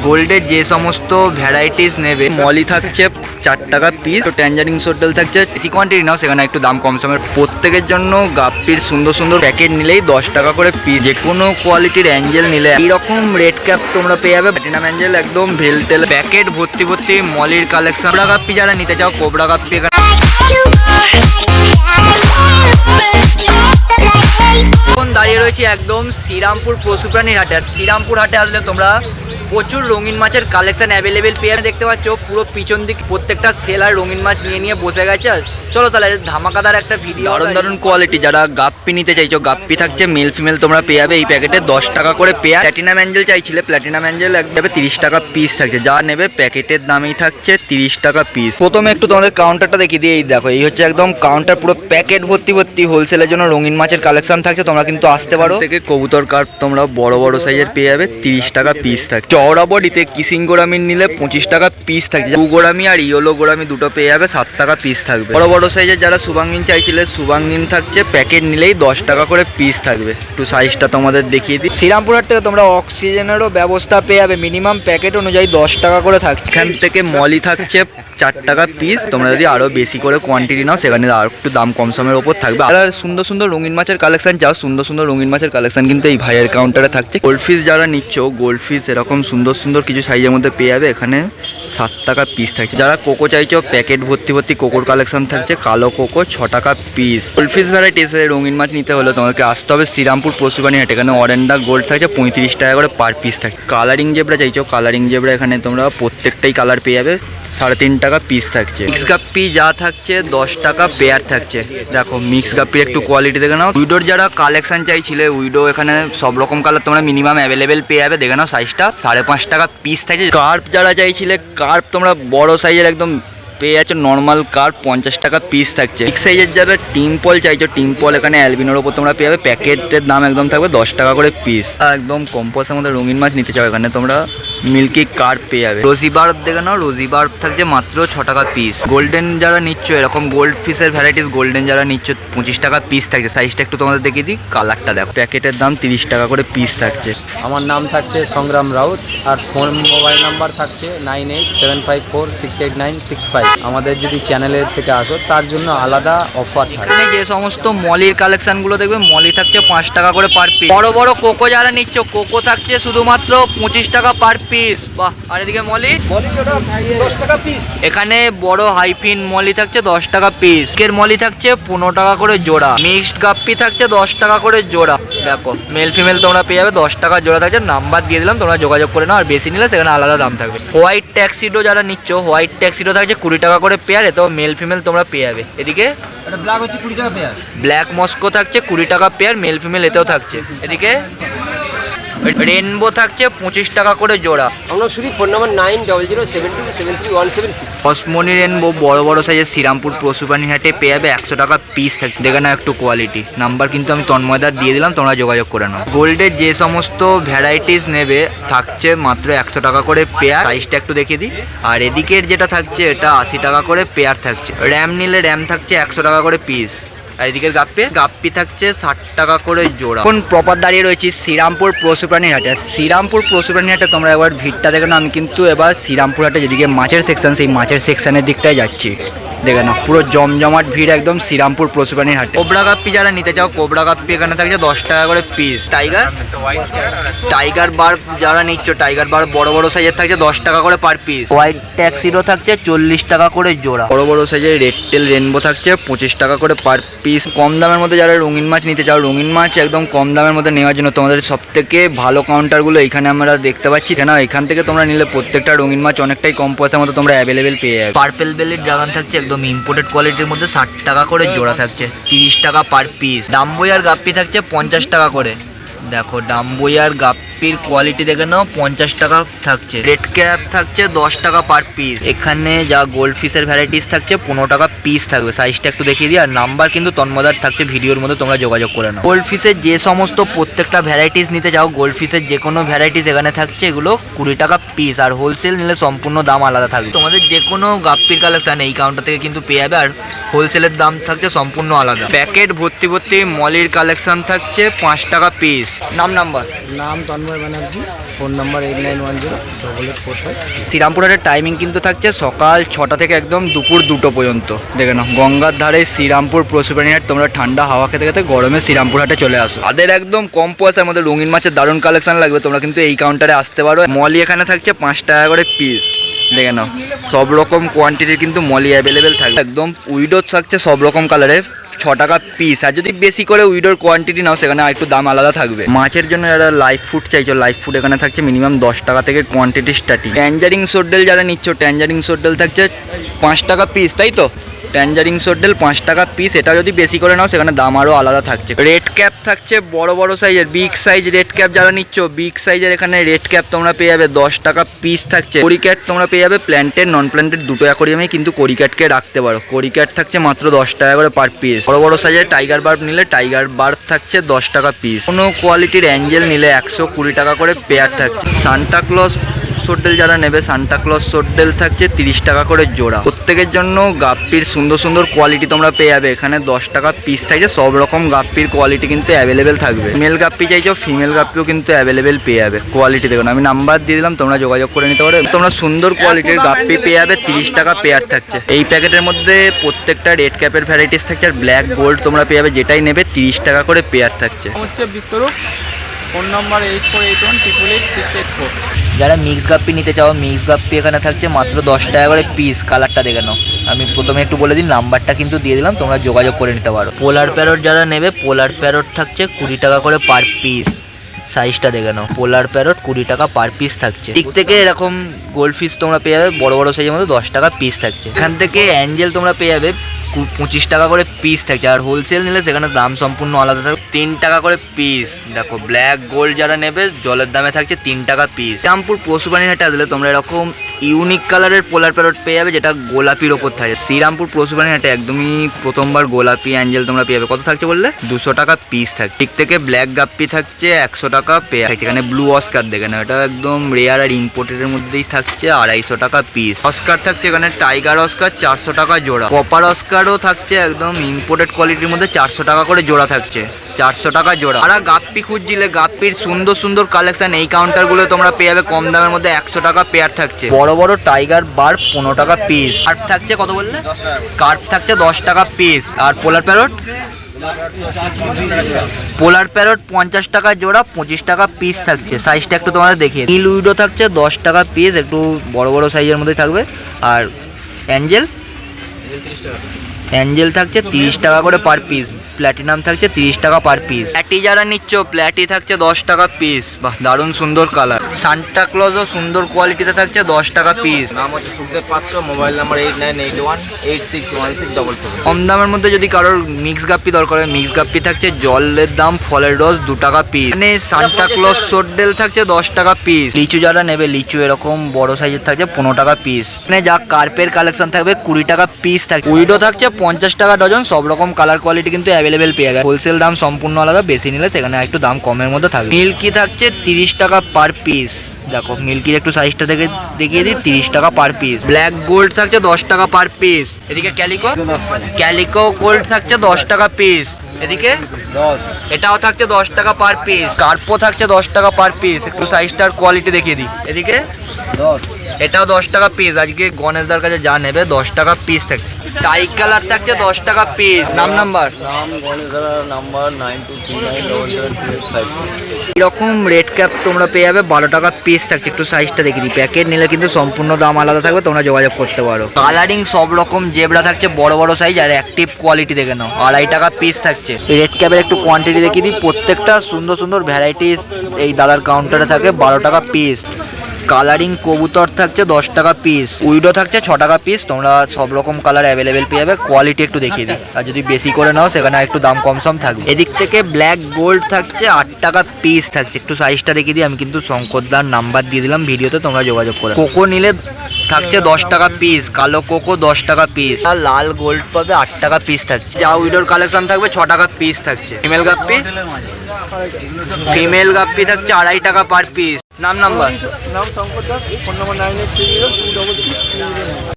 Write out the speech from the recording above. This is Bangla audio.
গোল্ডের যে সমস্ত ভ্যারাইটিস নেবে মলি থাকছে 4 টাকা পিস, তো ট্যাঞ্জারিন সোডাল থাকছে বেশি কোয়ান্টিটি নাও সেখানে একটু দাম কম সমের। প্রত্যেকের জন্য গাপ্পির সুন্দর সুন্দর প্যাকেট নিলেই 10 টাকা করে পিস। যে কোনো কোয়ালিটির অ্যাঞ্জেল নিলে এইরকম রেড ক্যাপ তোমরা পেয়ে যাবে। প্ল্যাটিনাম অ্যাঞ্জেল একদম ভেলটেল প্যাকেট ভর্তি ভর্তি মলির কালেকশন। কোবরা গাপ্পি যারা নিতে চাও কোবরা গাপ্পি এখন দাঁড়িয়ে রয়েছে একদম শ্রীরামপুর পশুপ্রাণীর হাটে। আর শ্রীরামপুর হাটে আসলে তোমরা প্রচুর রঙিন মাছের কালেকশন অ্যাভেলেবেল পেয়ে দেখতে পাচ্ছ। পুরো পিছন দিক প্রত্যেকটা সেলার রঙিন মাছ নিয়ে বসে গেছে। চলো তাহলে ধামাকাদার একটা ভিডিও। দারুণ দারুণ কোয়ালিটি যারা গাপ্পি নিতে চাইছো, গাপ্পি থাকছে মেল ফিমেল তোমরা পেয়ে যাবে এই প্যাকেটে 10 টাকা করে পেয়ার। প্ল্যাটিনাম অ্যাঞ্জেল চাইছিলে, প্ল্যাটিনাম অ্যাঞ্জেল একদম 30 টাকা পিস থাকছে। যা নেবে প্যাকেটের দামেই থাকছে 30 টাকা পিস। প্রথমে একটু তোমাদের কাউন্টারটা দেখিয়ে দিয়ে, এই দেখো এই হচ্ছে একদম কাউন্টার, পুরো প্যাকেট ভর্তি ভর্তি হোলসেলের জন্য রঙিন মাছের কালেকশন থাকছে। তোমরা কিন্তু আসতে পারো। থেকে কবুতর কার্প তোমরা বড় বড় সাইজের পেয়ে যাবে 30 টাকা পিস থাকছে। চওড়া বডিতে কিসিং গোরামি নিলে 25 টাকা পিস থাকছে। ব্লু গোরামি আর ইয়েলো গোরামি দুটো পেয়ে যাবে 7 টাকা পিস থাকবে। বড় বড় সাইজের যারা সুবাঙ্গিন চাইছিলে সুবাঙ্গিন থাকছে প্যাকেট নিলেই 10 টাকা করে পিস থাকবে। একটু সাইজটা তোমাদের দেখিয়ে দিই। শ্রীরামপুর হাট থেকে তোমরা অক্সিজেনেরও ব্যবস্থা পেয়ে যাবে, মিনিমাম প্যাকেট অনুযায়ী 10 টাকা করে থাকছে। এখান থেকে মলি থাকছে 4 টাকা পিস। তোমরা যদি আরও বেশি করে কোয়ান্টিটি নাও সেখানে আর একটু দাম কম সমের ওপর থাকবে। আর সুন্দর সুন্দর রঙিন মাছের কালেকশন চাও, সুন্দর সুন্দর রঙিন মাছের কালেকশন কিন্তু এই ভাইয়ের কাউন্টারে থাকছে। গোল্ড ফিশ যারা নিচ্ছ, গোল্ড ফিশ এরকম সুন্দর সুন্দর কিছু সাইজের মধ্যে পেয়ে যাবে। এখানে 7 টাকা পিস থাকছে। যারা কোকো চাইছো প্যাকেট ভর্তি ভর্তি কোকোর কালেকশন থাকছে। কালো কোকো 6 টাকা পিস। গোল্ড ফিশ ভ্যারাইটিস রঙিন মাছ নিতে হলে তোমাকে আসতে হবে শ্রীরামপুর পশুপ্রাণী হাট। এখানে অরেন্ডা গোল্ড থাকছে 35 টাকা করে পার পিস থাকে। কালারিং জেব্রা চাইছো, কালারিং জেব্রা এখানে তোমরা প্রত্যেকটাই কালার পেয়ে যাবে 3.5 টাকা পিস থাকছে। মিক্স গাপ্পি যা থাকছে 10 টাকা পেয়ার থাকছে। দেখো মিক্স গাপ্পির একটু কোয়ালিটি দেখে নাও। উইডোর যারা কালেকশন চাইছিলে উইডো এখানে সব রকম কালার তোমরা মিনিমাম অ্যাভেলেবেল পেয়ে যাবে। দেখে নাও সাইজটা 5.5 টাকা পিস থাকছে। কার্প যারা চাইছিলে কার্প তোমরা বড় সাইজের একদম পেয়ে যাচ্ছে। নর্মাল কার্প 50 টাকা পিস থাকছে। বিগ সাইজের যারা টিম্পল চাইছো টিম্পল এখানে অ্যালবিনোর ওপর তোমরা পেয়ে যাবে। প্যাকেটের দাম একদম থাকবে 10 টাকা করে পিস। একদম কম্পোসের মধ্যে রঙিন মাছ নিতে চাও এখানে তোমরা মিল্কি কার্প পেয়ে যাবে। রোজি বার্ব দেখে নাও, রোজি বার্ব থাকছে মাত্র 6 টাকা পিস। গোল্ডেন যারা নিচ্ছ এরকম গোল্ড ফিশের ভ্যারাইটিস গোল্ডেন যারা নিচ্ছ 25 টাকা পিস থাকছে। সাইজটা একটু তোমাদের দেখিয়ে দিই, কালারটা দেখো। প্যাকেটের দাম 30 টাকা করে পিস থাকছে। আমার নাম থাকছে সংগ্রাম রাউত আর ফোন মোবাইল নাম্বার থাকছে 9875468965। আমাদের যদি চ্যানেলের থেকে আসো তার জন্য আলাদা অফার থাকে। এখানে যে সমস্ত মলির কালেকশনগুলো দেখবে মলি থাকছে 5 টাকা করে পার পিস। বড় বড় কোকো যারা নিচ্ছ কোকো থাকছে শুধুমাত্র 25 টাকা পার পিস। বাহ। আর এদিকে মলি 10 টাকা পিস। এখানে বড় হাইফিন মলি থাকছে 10 টাকা পিস। এর মলি থাকছে 15 টাকা করে জোড়া। মিক্সড গাপ্পি থাকছে 10 টাকা করে জোড়া। দেখো মেল ফিমেল তোমরা পেয়ে যাবে 10 টাকা জোড়া থাকছে। নাম্বার দিয়ে দিলাম, তোমরা যোগাযোগ করে নাও। আর বেশি নিলে সেখানে আলাদা দাম থাকবে। হোয়াইট ট্যাক্সিডো যারা নিচ্ছ হোয়াইট ট্যাক্সিডো থাকছে 20 টাকা করে পেয়ার। এতেও মেল ফিমেল তোমরা পেয়ে যাবে। এদিকে এটা ব্ল্যাক হচ্ছে 20 টাকা পেয়ার। ব্ল্যাক মস্কো থাকছে 20 টাকা পেয়ার, মেল ফিমেল এতেও থাকছে। এদিকে রেনবো থাকছে 25 টাকা করে জোড়া। আমরা শুধু ফোন নাম্বার 9007273176। অসমনি রেনবো বড় বড় সাইজের শ্রীরামপুর পশুপ্রাণী হাটে পেয়ে যাবে 100 টাকা পিস থাকছে। দেখে নাও একটু কোয়ালিটি। নাম্বার কিন্তু আমি তন্ময়দার দিয়ে দিলাম, তোমরা যোগাযোগ করে নাও। গোল্ডের যে সমস্ত ভ্যারাইটিস নেবে থাকছে মাত্র 100 টাকা করে পেয়ার। সাইজটা একটু দেখিয়ে দিই। আর এদিকের যেটা থাকছে এটা 80 টাকা করে পেয়ার থাকছে। র্যাম নিলে র্যাম থাকছে 100 টাকা করে পিস। আর এদিকে গাপ্পি থাকছে 60 টাকা করে জোড়া। এখন প্রপার দাঁড়িয়ে রয়েছি শ্রীরামপুর পশুপ্রাণী হাটে। শ্রীরামপুর পশুপ্রাণী হাটে তোমরা এবার ভিড়টা দেখে নাও। আমি কিন্তু এবার শ্রীরামপুর হাটে যেদিকে মাছের সেকশন সেই মাছের সেকশনের দিকটায় যাচ্ছি। দেখে নাও পুরো জমজমাট ভিড় একদম শ্রীরামপুর পশুপ্রাণীর হাটে। কোবরা গাপ্পি যারা নিতে চাও কোবরা গাপ্পি এখানে থাকছে 10 টাকা করে পিস। টাইগার বার্ব যারা নিচ্ছ টাইগার বার্ব বড় বড় সাইজের থাকছে 10 টাকা করে পার পিস। হোয়াইট ট্যাক্সিডো থাকছে 40 টাকা করে জোড়া। বড় বড় সাইজের রেড টেল রেনবো থাকছে 25 টাকা করে পার পিস। কম দামের মধ্যে যারা রঙিন মাছ নিতে চাও রঙিন মাছ একদম কম দামের মধ্যে নেওয়ার জন্য তোমাদের সব থেকে ভালো কাউন্টারগুলো এখানে আমরা দেখতে পাচ্ছি। কেন এখান থেকে তোমরা নিলে প্রত্যেকটা রঙিন মাছ অনেকটাই কম পয়সার মধ্যে তোমরা অ্যাভেলেবেল পেয়ে যাবে। পার্পেল বেলির ড্রাগন থাকছে একদম ইম্পোর্টেড কোয়ালিটির মধ্যে 60 টাকা করে জোড়া থাকছে, 30 টাকা পার পিস। ডাম্বোয়ার গাপ্পি থাকছে 50 টাকা করে। দেখো ডাম্বোয়ার গাপ্পির কোয়ালিটি দেখে নাও 50 টাকা থাকছে। রেড ক্যাপ থাকছে 10 টাকা পার পিস। এখানে যা গোল্ড ফিশের ভ্যারাইটিস থাকছে 15 টাকা পিস থাকবে। সাইজটা একটু দেখিয়ে দিই। আর নাম্বার কিন্তু তন্মদার থাকছে ভিডিওর মধ্যে, তোমরা যোগাযোগ করে নাও। গোল্ড ফিশের যে সমস্ত প্রত্যেকটা ভ্যারাইটিস নিতে চাও গোল্ড ফিশের যে কোনো ভ্যারাইটিস এখানে থাকছে এগুলো 20 টাকা পিস। আর হোলসেল নিলে সম্পূর্ণ দাম আলাদা থাকবে। তোমাদের যে কোনো গাপ্পির কালেকশন এই কাউন্টার থেকে কিন্তু পেয়ে যাবে। আর হোলসেলের দাম থাকছে সম্পূর্ণ আলাদা। প্যাকেট ভর্তি ভর্তি মলির কালেকশন থাকছে 5 টাকা পিস। নাম নাম্বার? নাম তন্ময় ব্যানার্জি, ফোন নাম্বার 8910 শ্রীরামপুর হাটের টাইমিং কিন্তু থাকছে সকাল 6টা থেকে একদম দুপুর 2টো পর্যন্ত। দেখে নাও, গঙ্গার ধারে শ্রীরামপুর পশুপ্রাণী হাট। তোমরা ঠান্ডা হাওয়া খেতে খেতে গরমে শ্রীরামপুর হাটে চলে আসো। তাদের একদম কম পয়সার মধ্যে রঙিন মাছের দারুণ কালেকশন লাগবে, তোমরা কিন্তু এই কাউন্টারে আসতে পারো। মলি এখানে থাকছে 5 টাকা করে পিস। দেখে নাও, সব রকম কোয়ান্টিটির কিন্তু মলি অ্যাভেলেবেল থাকবে। একদম উইডো থাকছে সব রকম কালারের, 6 টাকা পিস। আর যদি বেশি করে উইডোর কোয়ান্টিটি নাও সেখানে একটু দাম আলাদা থাকবে। মাছের জন্য যারা লাইভ ফুড চাইছো, লাইভ ফুড এখানে থাকছে মিনিমাম 10 টাকা থেকে কোয়ান্টিটি স্টার্টিং। ট্যাঞ্জারিং সোড্ডেল যারা নিচ্ছ, ট্যাঞ্জারিং সোড্ডেল থাকছে 5 টাকা পিস, তাই তো? ট্যাঞ্জারিং সোড্ডেল 5 টাকা পিস। এটা যদি বেশি করে নাও সেখানে দাম আরও আলাদা থাকছে। রেড ক্যাপ থাকছে বড় বড় সাইজের, বিগ সাইজ রেড ক্যাপ যারা নিচ্ছ, বিগ সাইজের এখানে রেড ক্যাপ তোমরা পেয়ে যাবে 10 টাকা পিস থাকছে। কোরিক্যাট তোমরা পেয়ে যাবে প্ল্যান্টেড নন প্ল্যান্টেড দুটো অ্যাকোরিয়ামে কিন্তু কোরিক্যাটকে রাখতে পারো। কোরিক্যাট থাকছে মাত্র 10 টাকা করে পার পিস। বড় বড় সাইজের টাইগার বার্ব নিলে টাইগার বার্ব থাকছে 10 টাকা পিস। কোনো কোয়ালিটির অ্যাঞ্জেল নিলে 120 টাকা করে পেয়ার থাকছে। সান্টাক্লজ সোড্ডেল যারা নেবে, সান্টাক্লজ সোড্ডেল থাকছে 30 টাকা করে জোড়া। প্রত্যেকের জন্য গাপ্পির সুন্দর সুন্দর কোয়ালিটি তোমরা পেয়ে যাবে। এখানে 10 টাকা পিস থাকছে। সব রকম গাপ্পির কোয়ালিটি কিন্তু অ্যাভেলেবেল থাকবে। ফিমেল গাপ্পি চাইছো, ফিমেল গাপ্পিও কিন্তু অ্যাভেলেবেল পেয়ে যাবে। কোয়ালিটি দেখুন, আমি নাম্বার দিয়ে দিলাম, তোমরা যোগাযোগ করে নিতে পারো। তোমরা সুন্দর কোয়ালিটির গাপ্পি পেয়ে যাবে, 30 টাকা পেয়ার থাকছে। এই প্যাকেটের মধ্যে প্রত্যেকটা রেড ক্যাপের ভ্যারাইটিস থাকছে। আর ব্ল্যাক গোল্ড তোমরা পেয়ে যাবে, যেটাই নেবে 30 টাকা করে পেয়ার থাকছে। হচ্ছে বিশ্বরূপ, ফোন নাম্বার 8481888684। যারা মিক্স গাপ্পি নিতে চাও, মিক্স গাপ্পি এখানে থাকছে মাত্র 10 টাকা করে পিস। কালারটা দেখে নাও, আমি প্রথমে একটু বলে দিই, নাম্বারটা কিন্তু দিয়ে দিলাম, তোমরা যোগাযোগ করে নিতে পারো। পোলার প্যারট যারা নেবে, পোলার প্যারট থাকছে 20 টাকা করে পার পিস। সাইজটা দেখে নাও, পোলার প্যারট 20 টাকা পার পিস থাকছে। ঠিক থেকে এরকম গোল্ড ফিশ তোমরা পেয়ে যাবে বড় বড় সাইজের মধ্যে 10 টাকা পিস থাকছে। এখান থেকে অ্যাঞ্জেল তোমরা পেয়ে যাবে 25 টাকা করে পিস থাকছে। আর হোলসেল নিলে সেখানে দাম সম্পূর্ণ আলাদা থাকবে, 3 টাকা করে পিস। দেখো, ব্ল্যাক গোল্ড যারা নেবে জলের দামে থাকছে 3 টাকা পিস। শ্রীরামপুর পশুপ্রাণী হাটে আসলে তোমরা এরকম ইউনিক কালারের পোলার প্যারট পেয়ে যাবে, যেটা গোলাপির ওপর থাকে। শ্রীরামপুর পশুপ্রাণী হাটে একদমই প্রথমবার গোলাপি অ্যাঞ্জেল তোমরা পেয়ে যাবে। কত থাকছে বললে? 200 টাকা পিস থাকছে। ঠিক থেকে ব্ল্যাক গাপ্পি থাকছে 100 টাকা পেয়ার থাকছে। এখানে ব্লু অস্কার দেখে না, এটা একদম রেয়ার আর ইম্পোর্টেডের মধ্যেই থাকছে 250 টাকা পিস। অস্কার থাকছে এখানে টাইগার অস্কার 400 টাকা জোড়া। কপার অস্কারও থাকছে একদম ইম্পোর্টেড কোয়ালিটির মধ্যে 400 টাকা করে জোড়া থাকছে, 400 টাকা জোড়া। আর গাপ্পি খুঁজছিলে, গাপ্পির সুন্দর সুন্দর কালেকশন এই কাউন্টারগুলো তোমরা পেয়ে যাবে কম দামের মধ্যে। 100 টাকা পেয়ার থাকছে। বড় বড় টাইগার বার্ব 15 টাকা পিস। কার্প থাকছে কত বললে? কার্প থাকছে 10 টাকা পিস। আর পোলার প্যারট, পোলার প্যারট 50 টাকা জোড়া, 25 টাকা পিস থাকছে। সাইজটা একটু তোমাদের দেখিয়ে। নীল উইডো থাকছে 10 টাকা পিস, একটু বড় বড় সাইজের মধ্যে থাকবে। আর অ্যাঞ্জেল, অ্যাঞ্জেল থাকছে 30 টাকা করে পার পিস। প্ল্যাটিনাম থাকছে 30 টাকা পার পিস। প্ল্যাটি যারা নিচ্ছ, প্ল্যাটি থাকছে 10 টাকা পিস। বাহ, দারুণ সুন্দর কালার। সান্টাক্লজও সুন্দর কোয়ালিটিতে থাকছে 10 টাকা পিস। নাম হচ্ছে সুখদেব পাত্র, মোবাইল নাম্বার 8981861677। কম দামের মধ্যে যদি কারোর মিক্স গাপ্পি দরকার হয়, মিক্স গাপ্পি থাকছে জলের দাম, ফলের রস 2 টাকা পিস। মানে সান্টাক্লজ সোড্ডেল থাকছে 10 টাকা পিস। লিচু যারা নেবে, লিচু এরকম বড় সাইজের থাকছে 15 টাকা পিস। মানে যা কার্পের কালেকশন থাকবে 20 টাকা পিস থাকবে। উইডো থাকছে 50 টাকা ডজন। সব রকম কালার কোয়ালিটি কিন্তু অ্যাভেলেবেল পেয়ে যাবে। হোলসেল দাম সম্পূর্ণ আলাদা, বেশি নিলে সেখানে একটু দাম কমের মধ্যে থাকবে। মিল্কি থাকছে 30 টাকা পার পিস। দেখো, মিল্কির একটু সাইজটা থেকে দেখিয়ে দিই, 30 টাকা পার পিস। ব্ল্যাক গোল্ড থাকছে 10 টাকা পার পিস। এদিকে ক্যালিকো, ক্যালিকো গোল্ড থাকছে 10 টাকা পিস। এদিকে 10, এটাও থাকছে 10 টাকা পার পিস। কার্পো থাকছে 10 টাকা পার পিস। একটু সাইজটার কোয়ালিটি দেখিয়ে দিই। এদিকে 10, এটাও 10 টাকা পিস। আজকে গণেশদার কাছে যা নেবে 10 টাকা পিস থাকছে। টাই কালার থাকছে 10 টাকা পিস। নাম নাম্বার? নাম গণেশধারা, নাম্বার 92397756। এরকম রেড ক্যাপ তোমরা পেয়ে যাবে 12 টাকা পিস থাকছে। একটু সাইজটা দেখে দিই। প্যাকেট নিলে কিন্তু সম্পূর্ণ দাম আলাদা থাকবে, তোমরা যোগাযোগ করতে পারো। কালারিং সব রকম জেব্রা থাকছে বড় বড় সাইজ। আর অ্যাক্টিভ কোয়ালিটি দেখে নাও, 2.5 টাকা পিস থাকছে। রেড ক্যাপের একটু কোয়ান্টিটি দেখিয়ে দিই। প্রত্যেকটা সুন্দর সুন্দর ভ্যারাইটিস এই দাদার কাউন্টারে থাকে, 12 টাকা পিস। কালারিং কবুতর থাকছে 10 টাকা পিস। উইডো থাকছে 6 টাকা পিস। তোমরা সব রকম কালার অ্যাভেলেবেল পেয়ে যাবে। কোয়ালিটি একটু দেখিয়ে দিই। আর যদি বেশি করে নাও সেখানে একটু দাম কম সম থাকবে। এদিক থেকে ব্ল্যাক গোল্ড থাকছে 8 টাকা পিস থাকছে। একটু সাইজটা দেখিয়ে দিই। আমি কিন্তু শঙ্করদার নাম্বার দিয়ে দিলাম ভিডিওতে, তোমরা যোগাযোগ করে। কোকো নিলে থাকছে 10 টাকা পিস। কালো কোকো 10 টাকা পিস। আর লাল গোল্ড পাবে 8 টাকা পিস থাকছে। যা উইডোর কালেকশন থাকবে 6 টাকা পিস থাকছে। ফিমেল গাপ্পি, ফিমেল গাপ্পি থাকছে 2.5 টাকা পার পিস। নাম নাম্বার? নাম শঙ্কর দাস, ফোন নাম্বার 9830266639।